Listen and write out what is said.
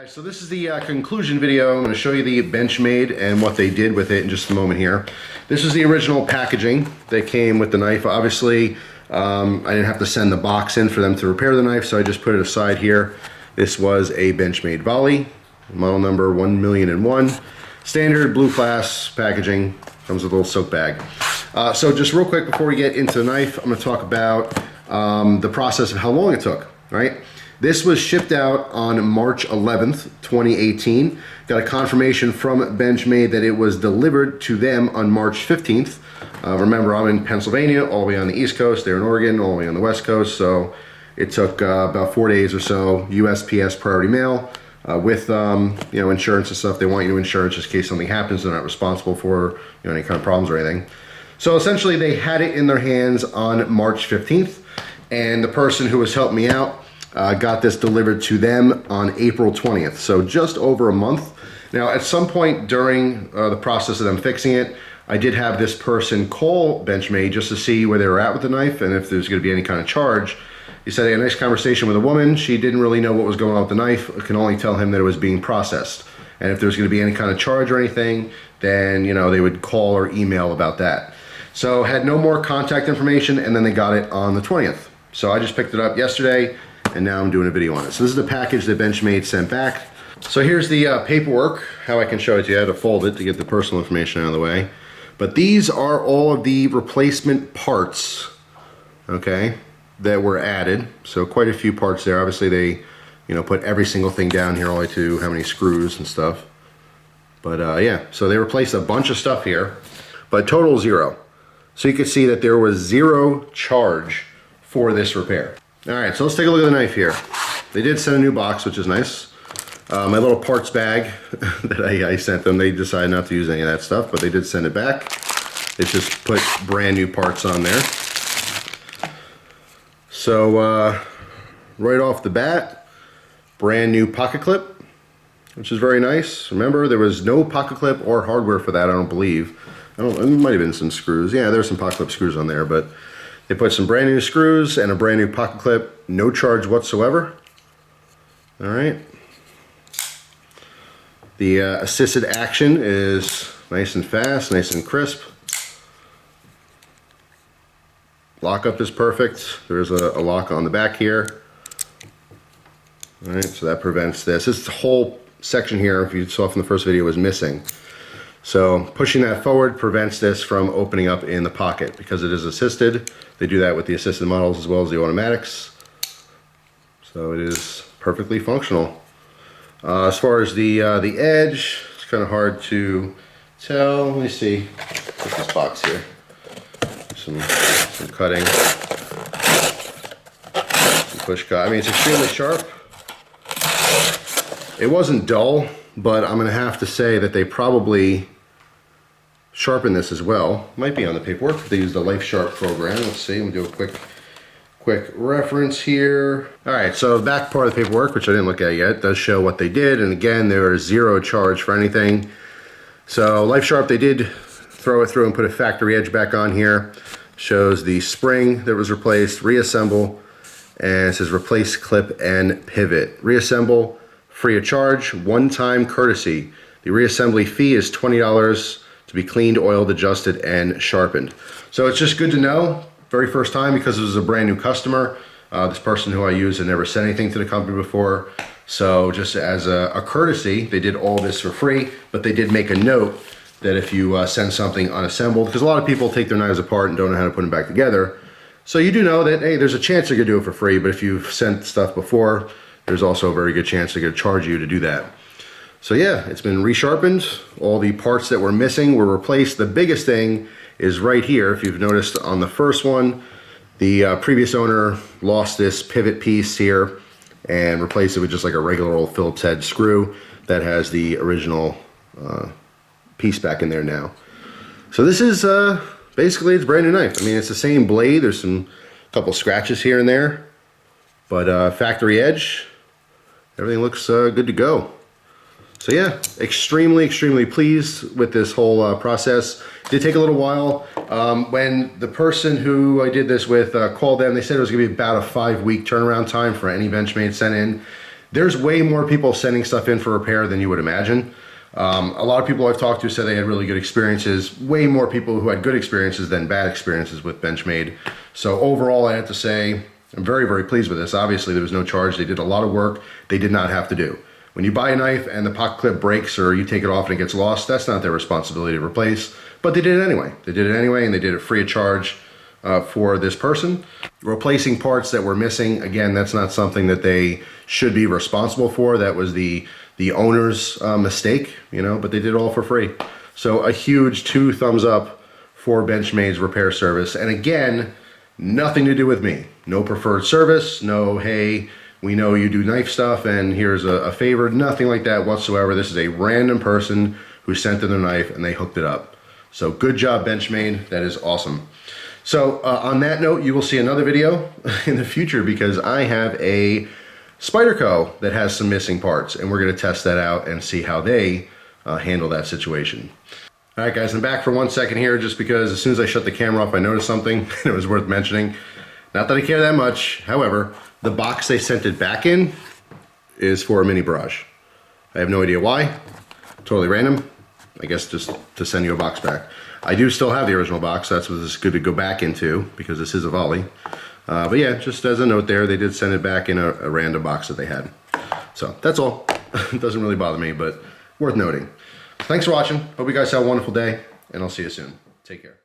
Alright, so this is the conclusion video. I'm going to show you the Benchmade and what they did with it in just a moment here. This is the original packaging that came with the knife. Obviously, I didn't have to send the box in for them to repair the knife, so I just put it aside here. This was a Benchmade volley, model number 1,000,001. Standard blue class packaging, comes with a little soap bag. So just real quick before we get into the knife, I'm going to talk about the process of how long it took, right? This was shipped out on March 11th, 2018. Got a confirmation from Benchmade that it was delivered to them on March 15th. Remember, I'm in Pennsylvania, all the way on the East Coast. They're in Oregon, all the way on the West Coast. So it took about 4 days or so, USPS priority mail, with you know, insurance and stuff. They want you to insurance just in case something happens. They're not responsible for, you know, any kind of problems or anything. So essentially, they had it in their hands on March 15th, and the person who was helping me out got this delivered to them on April 20th, so just over a month. Now, at some point during the process of them fixing it, I did have this person call Benchmade just to see where they were at with the knife and if there's going to be any kind of charge. He said he had a nice conversation with a woman. She didn't really know what was going on with the knife. I can only tell him that it was being processed. And if there's going to be any kind of charge or anything, then, you know, they would call or email about that. So had no more contact information, and then they got it on the 20th. So I just picked it up yesterday, and now I'm doing a video on it. So this is the package that Benchmade sent back. So here's the paperwork, how I can show it to you. I had to fold it to get the personal information out of the way. But these are all of the replacement parts, okay, that were added. So quite a few parts there. Obviously they, you know, put every single thing down here, all the way to how many screws and stuff. But yeah, so they replaced a bunch of stuff here, but total zero. So you can see that there was zero charge for this repair. All right, so let's take a look at the knife here. They did send a new box, which is nice. My little parts bag that I sent them, they decided not to use any of that stuff, but they did send it back. They just put brand new parts on there. So right off the bat, brand new pocket clip, which is very nice. Remember, there was no pocket clip or hardware for that, I don't believe. It might have been some screws. Yeah, there's some pocket clip screws on there, but they put some brand new screws and a brand new pocket clip, no charge whatsoever. All right. The assisted action is nice and fast, nice and crisp. Lockup is perfect. There's a lock on the back here. All right, so that prevents this. This whole section here, if you saw from the first video, was missing. So pushing that forward prevents this from opening up in the pocket because it is assisted. They do that with the assisted models as well as the automatics. So it is perfectly functional. As far as the edge, it's kind of hard to tell. Let me see. Put this box here. Some cutting. Some push cut. I mean, it's extremely sharp. It wasn't dull, but I'm going to have to say that they probably sharpen this as well. Might be on the paperwork. They use the Life Sharp program. Let's see. We'll do a quick reference here. All right, so the back part of the paperwork, which I didn't look at yet, does show what they did. And again, there is zero charge for anything. So Life Sharp, they did throw it through and put a factory edge back on here. Shows the spring that was replaced, reassemble, and it says replace clip and pivot. Reassemble, free of charge, one-time courtesy. The reassembly fee is $20 to be cleaned, oiled, adjusted, and sharpened. So it's just good to know, very first time, because this is a brand new customer. This person who I use had never said anything to the company before. So just as a courtesy, they did all this for free, but they did make a note that if you send something unassembled, because a lot of people take their knives apart and don't know how to put them back together. So you do know that, hey, there's a chance they're gonna do it for free, but if you've sent stuff before, there's also a very good chance they're gonna charge you to do that. So yeah, it's been resharpened. All the parts that were missing were replaced. The biggest thing is right here. If you've noticed on the first one, the previous owner lost this pivot piece here and replaced it with just like a regular old Phillips head screw that has the original piece back in there now. So this is basically, it's a brand new knife. I mean, it's the same blade. There's some couple scratches here and there, but factory edge, everything looks good to go. So yeah, extremely pleased with this whole process. It did take a little while. When the person who I did this with called them, they said it was gonna be about a 5-week turnaround time for any Benchmade sent in. There's way more people sending stuff in for repair than you would imagine. A lot of people I've talked to said they had really good experiences. Way more people who had good experiences than bad experiences with Benchmade. So overall, I have to say, I'm very, very pleased with this. Obviously, there was no charge. They did a lot of work they did not have to do. When you buy a knife and the pocket clip breaks or you take it off and it gets lost, that's not their responsibility to replace. But they did it anyway. They did it anyway, and they did it free of charge for this person. Replacing parts that were missing, again, that's not something that they should be responsible for. That was the owner's mistake, you know, but they did it all for free. So a huge 2 thumbs up for Benchmade's repair service. And again, nothing to do with me. No preferred service, no, hey, we know you do knife stuff and here's a favor, nothing like that whatsoever. This is a random person who sent in their knife and they hooked it up. So good job, Benchmade, that is awesome. So on that note, you will see another video in the future because I have a Spyderco that has some missing parts and we're gonna test that out and see how they handle that situation. All right, guys, I'm back for 1 second here just because as soon as I shut the camera off, I noticed something and it was worth mentioning. Not that I care that much, however, the box they sent it back in is for a mini barrage. I have no idea why, totally random. I guess just to send you a box back. I do still have the original box, that's what this is good to go back into because this is a volley. But yeah, just as a note there, they did send it back in a random box that they had. So that's all. It doesn't really bother me, but worth noting. Thanks for watching. Hope you guys have a wonderful day, and I'll see you soon. Take care.